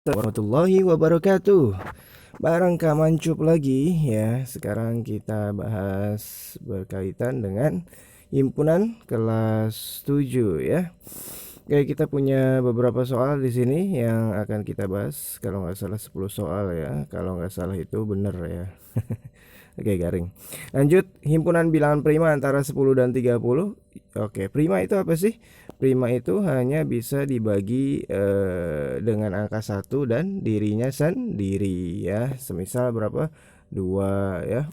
Warahmatullahi wabarakatuh. Bareng Kak Mancup lagi ya. Sekarang kita bahas berkaitan dengan himpunan kelas 7 ya. Oke, kita punya beberapa soal di sini yang akan kita bahas. Kalau nggak salah 10 soal ya. Kalau nggak salah itu bener ya. Oke, garing. Lanjut, himpunan bilangan prima antara 10 dan 30. Oke, prima itu apa sih? Prima itu hanya bisa dibagi dengan angka 1 dan dirinya sendiri ya. Semisal berapa? 2 ya.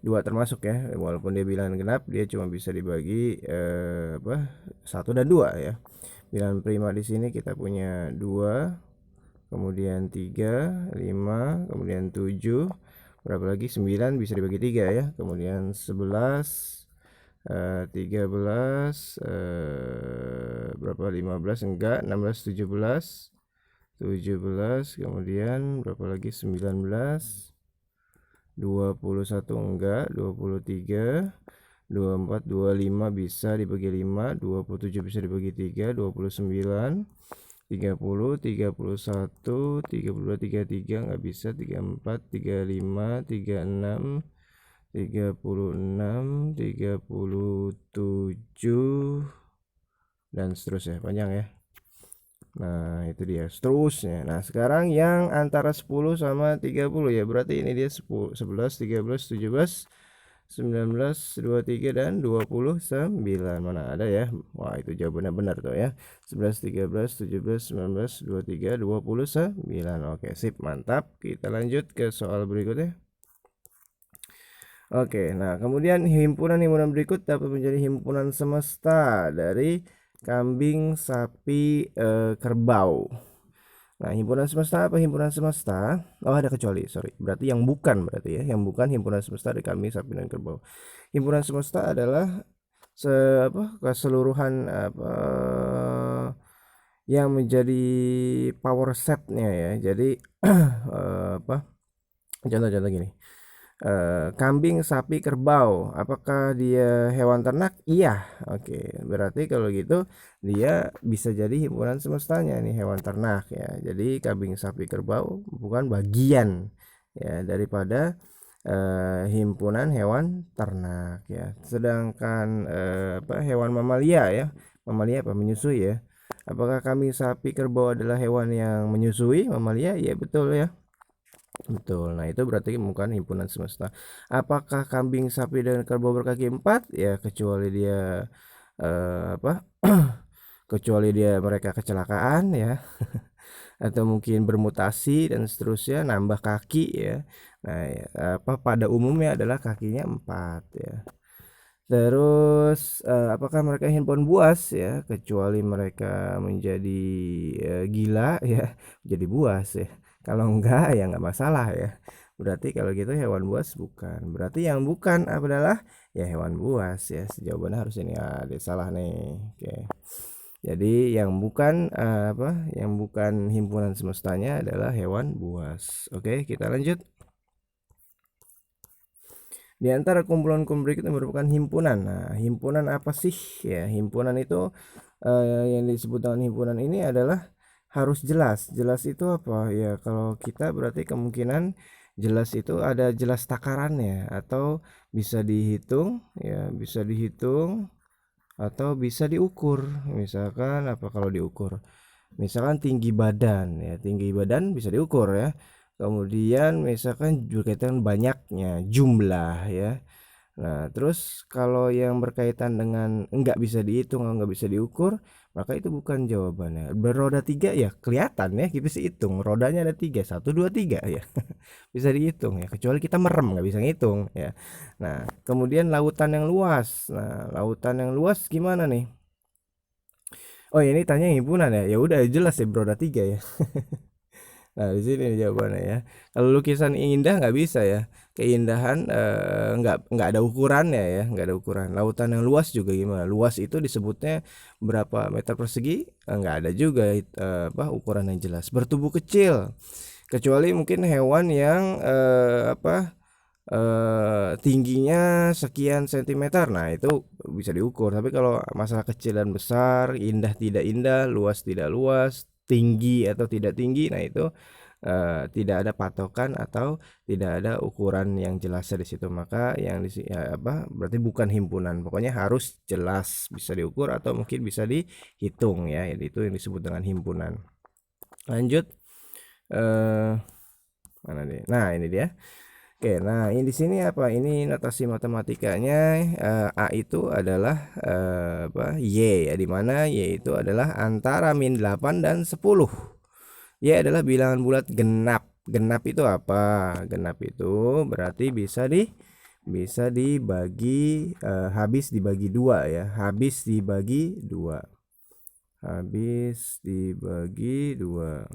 2 termasuk ya. Walaupun dia bilangan genap, dia cuma bisa dibagi 1 dan 2 ya. Bilangan prima di sini kita punya 2, kemudian 3, 5, kemudian 7, berapa lagi, 9 bisa dibagi 3 ya, kemudian 11, 13, berapa, 15 enggak, 16, 17, 17, kemudian berapa lagi, 19, 21 enggak, 23, 24, 25 bisa dibagi 5, 27 bisa dibagi 3, 29, 30, 31, 32, 33 nggak bisa, 34, 35, 36, 36, 37 dan seterusnya, panjang ya. Nah, itu dia seterusnya. Nah, sekarang yang antara 10 sama 30 ya. Berarti ini dia 10, 11, 13, 17, 19, 23 dan 29. Mana ada ya? Wah, itu jawabannya benar tuh ya. 11, 13, 17, 19, 23, 29. Oke, sip, mantap. Kita lanjut ke soal berikutnya. Oke, nah kemudian himpunan-himpunan berikut dapat menjadi himpunan semesta dari kambing, sapi, kerbau. Nah, himpunan semesta apa himpunan semesta? Oh, ada kecuali, sorry. Berarti yang bukan, berarti ya, yang bukan himpunan semesta dari kambing, sapi, dan kerbau. Himpunan semesta adalah keseluruhan yang menjadi power setnya ya. Jadi apa? Contoh-contoh gini. Kambing, sapi, kerbau, apakah dia hewan ternak? Iya. Oke, berarti kalau gitu dia bisa jadi himpunan semestanya nih, hewan ternak ya. Jadi kambing, sapi, kerbau bukan bagian ya daripada himpunan hewan ternak ya. Sedangkan hewan mamalia ya. Mamalia apa? Menyusui ya. Apakah kambing, sapi, kerbau adalah hewan yang menyusui? Mamalia? Ya, betul ya. Betul. Nah, itu berarti bukan himpunan semesta. Apakah kambing, sapi, dan kerbau berkaki 4? Ya, kecuali dia apa? Kecuali dia mereka kecelakaan ya, atau mungkin bermutasi dan seterusnya, nambah kaki ya. Nah, ya, pada umumnya adalah kakinya 4 ya. Terus apakah mereka handphone buas ya, kecuali mereka menjadi gila ya, jadi buas ya. Kalau enggak ya enggak masalah ya. Berarti kalau gitu hewan buas bukan. Berarti yang bukan adalah ya hewan buas ya. Jawabannya harus ini, ada salah nih. Oke. Jadi yang bukan yang bukan himpunan semestanya adalah hewan buas. Oke, kita lanjut. Di antara kumpulan-kumpulan berikut yang merupakan himpunan. Nah, himpunan apa sih? Ya, himpunan itu yang disebut dengan himpunan ini adalah harus jelas. Jelas itu apa? Ya, kalau kita berarti kemungkinan jelas itu ada jelas takarannya atau bisa dihitung, ya, bisa dihitung atau bisa diukur. Misalkan apa kalau diukur? Misalkan tinggi badan ya, tinggi badan bisa diukur ya. Kemudian misalkan berkaitan banyaknya jumlah ya. Nah, terus kalau yang berkaitan dengan enggak bisa dihitung, enggak bisa diukur, maka itu bukan jawabannya. Beroda 3 ya kelihatan ya, kita bisa hitung. Rodanya ada 3, 1, 2, 3 ya. Bisa dihitung ya, kecuali kita merem nggak bisa ngitung ya. Nah, kemudian lautan yang luas. Nah, lautan yang luas gimana nih? Oh, ini tanya himpunan ya. Ya udah jelas ya beroda 3 ya. Nah, di sini jawabannya ya. Kalau lukisan indah nggak bisa ya. Keindahan nggak ada ukurannya ya, nggak ada ukuran. Lautan yang luas juga gimana? Luas itu disebutnya berapa meter persegi? Nggak ada juga ukuran yang jelas. Bertubuh kecil, kecuali mungkin hewan yang tingginya sekian sentimeter. Nah, itu bisa diukur. Tapi kalau masalah kecil dan besar, indah tidak indah, luas tidak luas, tinggi atau tidak tinggi. Nah itu tidak ada patokan atau tidak ada ukuran yang jelas di situ. Maka yang berarti bukan himpunan. Pokoknya harus jelas, bisa diukur atau mungkin bisa dihitung ya. Itu yang disebut dengan himpunan. Lanjut, mana nih? Nah ini dia. Oke, nah ini di sini apa? Ini notasi matematikanya. A itu adalah Y ya, dimana Y itu adalah antara min 8 dan 10. Y adalah bilangan bulat genap. Genap itu apa? Genap itu berarti bisa dibagi, habis dibagi 2 ya. Habis dibagi 2. Habis dibagi 2.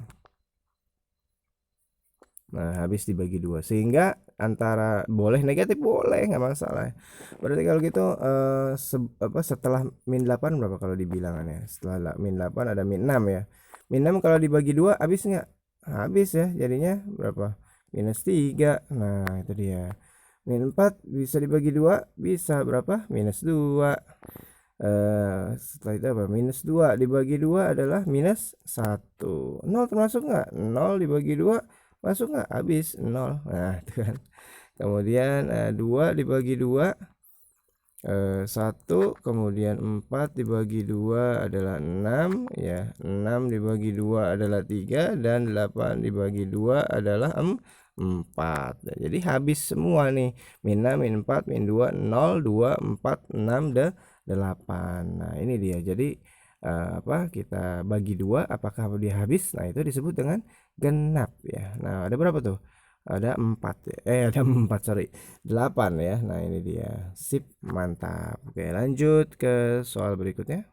Nah, habis dibagi 2 sehingga antara boleh negatif, boleh, nggak masalah. Berarti kalau gitu setelah min 8 berapa kalau dibilangannya? Setelah min 8 ada min 6 ya. Min 6 kalau dibagi 2 habis nggak? Habis ya. Jadinya berapa? Minus 3. Nah, itu dia. Min 4 bisa dibagi 2, bisa berapa? Minus 2. Setelah itu apa? Minus 2 dibagi 2 adalah minus 1. 0 termasuk nggak? 0 dibagi 2 masuk nggak? Habis 0. Nah itu kan. Kemudian 2 dibagi 2 1. Kemudian 4 dibagi 2 adalah 6 ya. 6 dibagi 2 adalah 3 dan 8 dibagi 2 adalah 4. Nah, jadi habis semua nih. Min 6, min 4, min 2, 0, 2, 4, 6, 8. Nah ini dia. Jadi kita bagi 2, apakah dia habis? Nah itu disebut dengan genap ya. Nah ada berapa tuh? Ada 4 ya. Ada 4, sorry, 8 ya. Nah ini dia. Sip, mantap. Oke, lanjut ke soal berikutnya.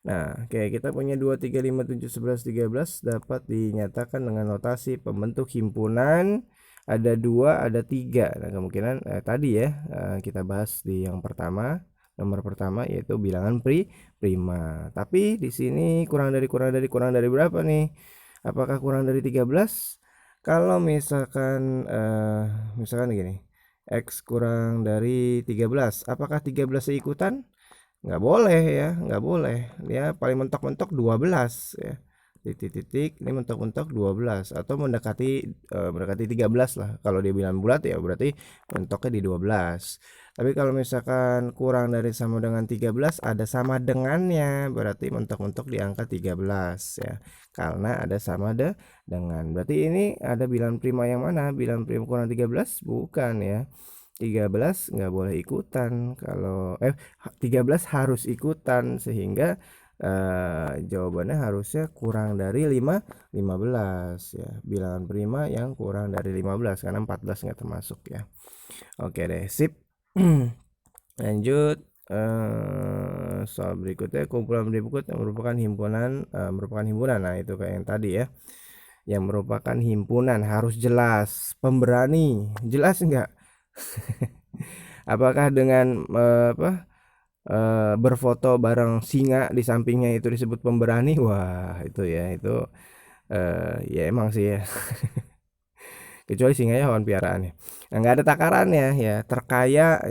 Nah, oke, kita punya 2, 3, 5, 7, 11, 13 dapat dinyatakan dengan notasi pembentuk himpunan. Ada 2, ada 3. Nah, kemungkinan tadi ya kita bahas di yang pertama, nomor pertama yaitu bilangan prima. Tapi di sini kurang dari berapa nih? Apakah kurang dari 13? Kalau misalkan gini, X kurang dari 13, apakah 13 ikutan? Nggak boleh ya, nggak boleh. Ya paling mentok-mentok 12 ya. Titik-titik ini mentok-mentok 12 atau mendekati 13 lah. Kalau dia bilang bulat ya berarti mentoknya di 12. Tapi kalau misalkan kurang dari sama dengan 13 ada sama dengannya, berarti mentok-mentok di angka 13 ya. Karena ada sama dengan. Berarti ini ada bilangan prima yang mana? Bilangan prima kurang 13? Bukan ya. 13 nggak boleh ikutan. Kalau 13 harus ikutan, sehingga jawabannya harusnya kurang dari 15 ya. Bilangan prima yang kurang dari 15 karena 14 nggak termasuk ya. Oke deh, sip. Lanjut, soal berikutnya, kumpulan berikut yang merupakan himpunan. Nah itu kayak yang tadi ya, yang merupakan himpunan harus jelas. Pemberani jelas enggak? Apakah dengan berfoto bareng singa di sampingnya itu disebut pemberani? Wah itu ya, itu ya emang sih ya. Kecuali singanya hewan piaraan ya. Nah, nggak ada takarannya ya. Terkaya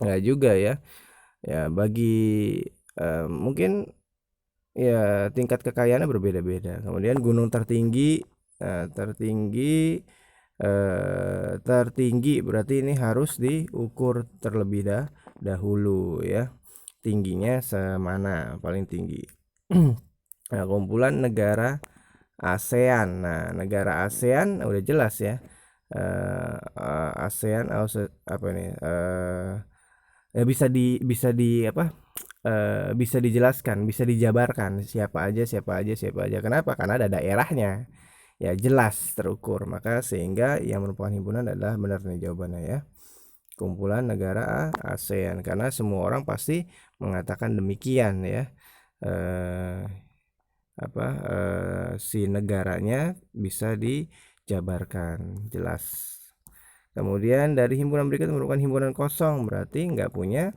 nggak juga ya. Ya bagi mungkin ya tingkat kekayaannya berbeda-beda. Kemudian gunung tertinggi, tertinggi berarti ini harus diukur terlebih dahulu ya. Tingginya semana paling tinggi. Nah, kumpulan negara ASEAN. Nah, negara ASEAN udah jelas ya. ASEAN apa ini? Ya bisa dijelaskan, bisa dijabarkan siapa aja. Kenapa? Karena ada daerahnya. Ya jelas terukur, maka sehingga yang merupakan himpunan adalah benar nih jawabannya ya. Kumpulan negara ASEAN, karena semua orang pasti mengatakan demikian ya. Si negaranya bisa dijabarkan jelas. Kemudian dari himpunan berikut merupakan himpunan kosong, berarti nggak punya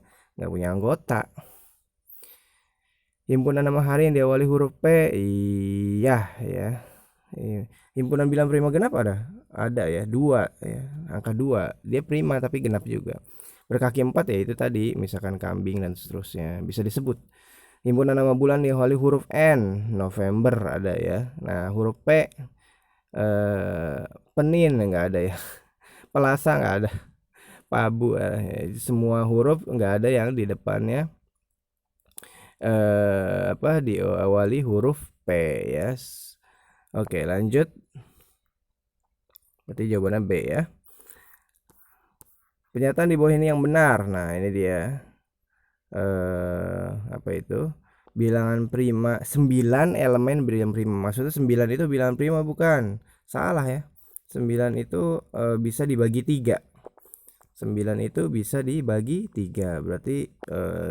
anggota. Himpunan nama hari yang diawali huruf P, iya ya. Himpunan bilangan prima genap ada ya, 2 ya, angka 2. Dia prima tapi genap juga. berkaki 4 ya itu tadi, misalkan kambing dan seterusnya, bisa disebut. Himpunan nama bulan diawali huruf N, November ada ya. Nah, huruf P, penin nggak ada ya. Pelasa nggak ada. Pabu, semua huruf nggak ada yang di depannya diawali huruf P ya. Oke, lanjut. Berarti jawabannya B ya. Pernyataan di bawah ini yang benar. Nah, ini dia. Apa itu? Bilangan prima 9 elemen bilangan prima. Maksudnya 9 itu bilangan prima bukan? Salah ya. 9 itu bisa dibagi 3. 9 itu bisa dibagi 3. Berarti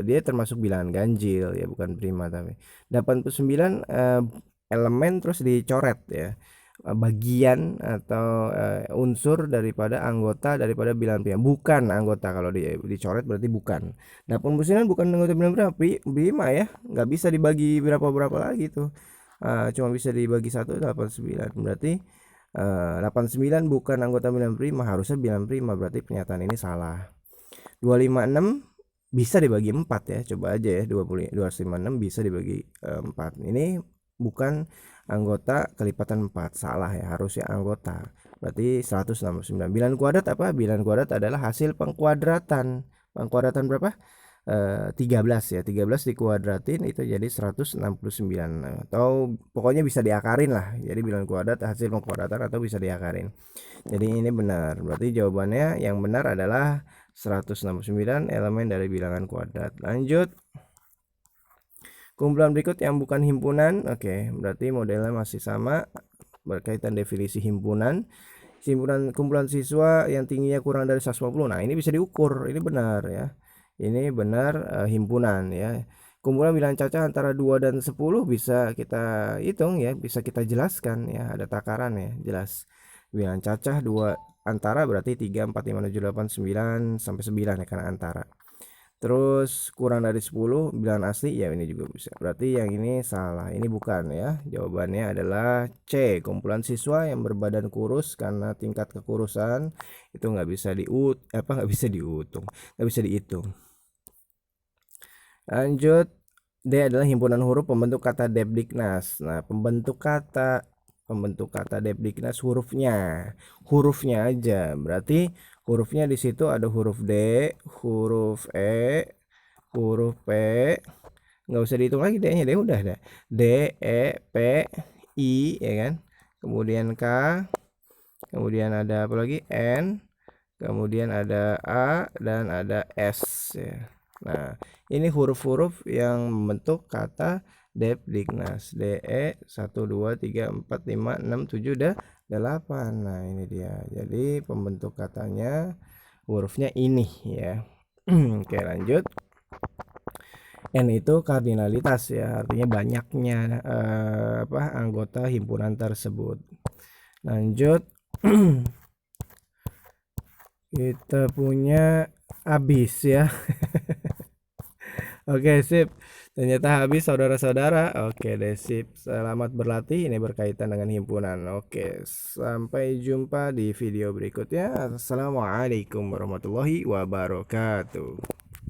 dia termasuk bilangan ganjil ya, bukan prima tapi. 89 elemen terus dicoret ya. Bagian atau unsur daripada anggota daripada bilangan prima, bukan anggota. Kalau dicoret berarti bukan. 89 bukan anggota bilangan prima ya, nggak bisa dibagi berapa lagi tuh. Cuma bisa dibagi 1, 89. Berarti 89 bukan anggota bilangan prima, harusnya bilangan prima, berarti pernyataan ini salah. 256 bisa dibagi 4 ya, coba aja ya. 256 bisa dibagi 4. Ini bukan anggota kelipatan 4, salah ya, harusnya anggota. Berarti 169. Bilangan kuadrat apa? Bilangan kuadrat adalah hasil pengkuadratan. Pengkuadratan berapa? 13 ya. 13 dikuadratin itu jadi 169, atau pokoknya bisa diakarin lah. Jadi bilangan kuadrat hasil pengkuadratan atau bisa diakarin. Jadi ini benar. Berarti jawabannya yang benar adalah 169 elemen dari bilangan kuadrat. Lanjut. Kumpulan berikut yang bukan himpunan. Oke, berarti modelnya masih sama, berkaitan definisi himpunan. Kumpulan siswa yang tingginya kurang dari 150. Nah, ini bisa diukur. Ini benar ya. Ini benar himpunan ya. Kumpulan bilangan cacah antara 2 dan 10 bisa kita hitung ya, bisa kita jelaskan ya, ada takaran ya, jelas. Bilangan cacah 2 antara berarti 3, 4, 5, 6, 7, 8, 9 sampai 9 ya, karena antara. Terus kurang dari 10 bilangan asli ya, ini juga bisa. Berarti yang ini salah, ini bukan ya. Jawabannya adalah C, kumpulan siswa yang berbadan kurus karena tingkat kekurusan itu nggak bisa nggak bisa dihitung. Lanjut. D adalah himpunan huruf pembentuk kata Depdiknas. Nah, pembentuk kata Depdiknas hurufnya aja. Berarti hurufnya di situ ada huruf D, huruf E, huruf P. Nggak usah dihitung lagi D-nya, D udah ada. D, E, P, I ya kan. Kemudian K, kemudian ada apa lagi? N, kemudian ada A dan ada S ya. Nah, ini huruf-huruf yang membentuk kata Depdiknas. DE 1 2 3 4 5 6 7 8. Nah, ini dia. Jadi pembentuk katanya hurufnya ini ya. Oke, lanjut. N itu kardinalitas ya, artinya banyaknya anggota himpunan tersebut. Lanjut. Kita punya habis ya. Oke, sip. Ternyata habis saudara-saudara. Oke deh, sip. Selamat berlatih, ini berkaitan dengan himpunan. Oke, sampai jumpa di video berikutnya. Assalamualaikum warahmatullahi wabarakatuh.